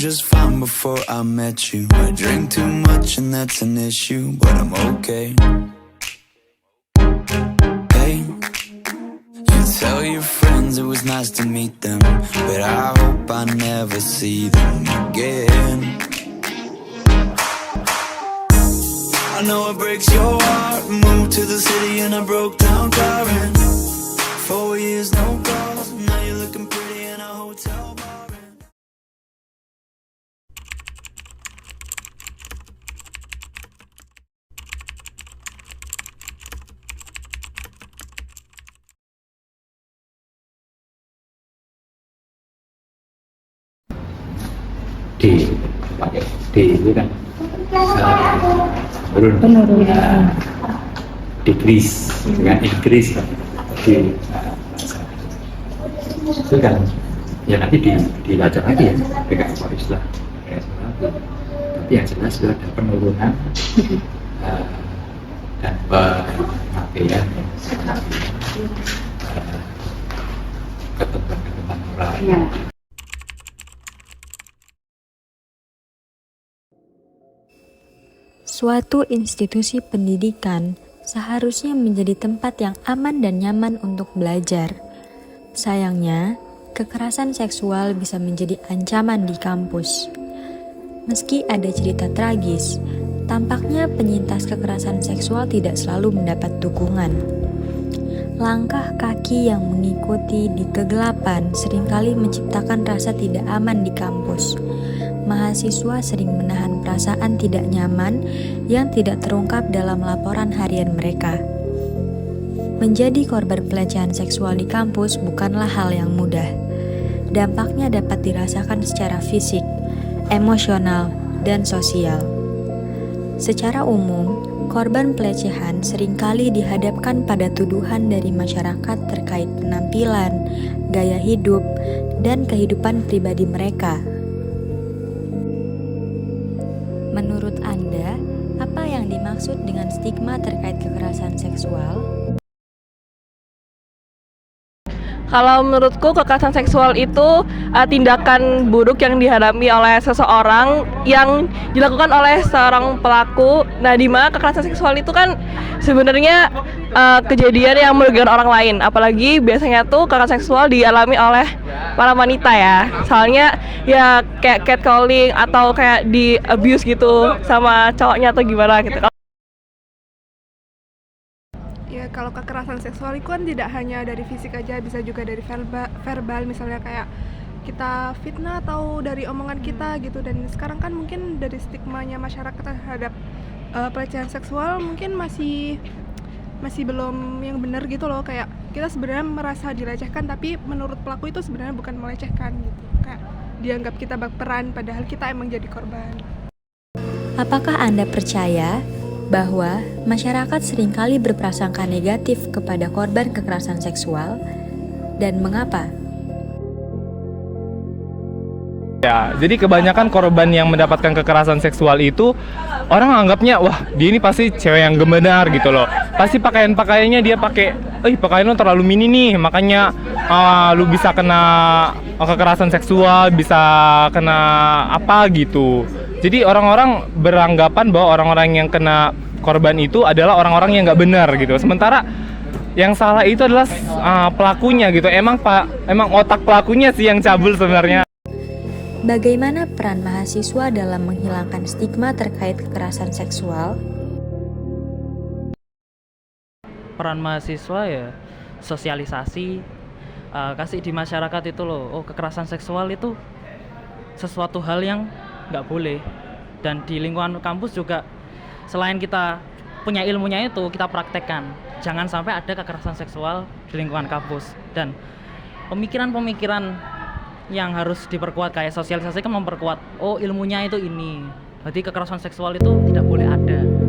just fine before I met you. I drink too much and that's an issue, but I'm okay. Hey, you tell your friends it was nice to meet them, but I hope I never see them again. I know it breaks your heart. Moved to the city in a broke down car, and 4 years no calls. Now you're looking pretty in a hotel bar. Pakai D itu kan penurunan decrease dengan increase kan. Jadi itu kan ya nanti dilacak lagi ya dengan istilah tapi yang jelas sudah ada penurunan dan pemakaian ketentuan moral. Suatu institusi pendidikan seharusnya menjadi tempat yang aman dan nyaman untuk belajar. Sayangnya, kekerasan seksual bisa menjadi ancaman di kampus. Meski ada cerita tragis, tampaknya penyintas kekerasan seksual tidak selalu mendapat dukungan. Langkah kaki yang mengikuti di kegelapan seringkali menciptakan rasa tidak aman di kampus. Mahasiswa sering menahan perasaan tidak nyaman yang tidak terungkap dalam laporan harian mereka. Menjadi korban pelecehan seksual di kampus bukanlah hal yang mudah. Dampaknya dapat dirasakan secara fisik, emosional, dan sosial. Secara umum, korban pelecehan seringkali dihadapkan pada tuduhan dari masyarakat terkait penampilan, gaya hidup, dan kehidupan pribadi mereka. Menurut Anda, apa yang dimaksud dengan stigma terkait kekerasan seksual? Kalau menurutku kekerasan seksual itu tindakan buruk yang dihadapi oleh seseorang yang dilakukan oleh seorang pelaku. Nah, di mana kekerasan seksual itu kan sebenarnya kejadian yang merugikan orang lain. Apalagi biasanya tuh kekerasan seksual dialami oleh para wanita ya. Soalnya ya kayak catcalling atau kayak di abuse gitu sama cowoknya atau gimana gitu. Ya, kalau kekerasan seksual itu kan tidak hanya dari fisik aja, bisa juga dari verbal, misalnya kayak kita fitnah atau dari omongan kita gitu. Dan sekarang kan mungkin dari stigmanya masyarakat terhadap pelecehan seksual mungkin masih belum yang benar gitu loh. Kayak kita sebenarnya merasa dilecehkan, tapi menurut pelaku itu sebenarnya bukan melecehkan gitu. Kayak dianggap kita berperan padahal kita emang jadi korban. Apakah Anda percaya bahwa masyarakat seringkali berprasangka negatif kepada korban kekerasan seksual, dan mengapa? Ya, jadi kebanyakan korban yang mendapatkan kekerasan seksual itu orang anggapnya, wah dia ini pasti cewek yang gembenar gitu loh. Pasti pakaiannya dia pakai, pakaian lu terlalu mini nih, makanya lu bisa kena kekerasan seksual, bisa kena apa gitu. Jadi orang-orang beranggapan bahwa orang-orang yang kena korban itu adalah orang-orang yang nggak benar gitu. Sementara yang salah itu adalah pelakunya gitu. Emang otak pelakunya sih yang cabul sebenarnya. Bagaimana peran mahasiswa dalam menghilangkan stigma terkait kekerasan seksual? Peran mahasiswa ya sosialisasi, kasih di masyarakat itu loh, kekerasan seksual itu sesuatu hal yang nggak boleh. Dan di lingkungan kampus juga selain kita punya ilmunya itu, kita praktekkan. Jangan sampai ada kekerasan seksual di lingkungan kampus. Dan pemikiran-pemikiran yang harus diperkuat, kayak sosialisasi kan memperkuat, ilmunya itu ini. Jadi kekerasan seksual itu tidak boleh ada.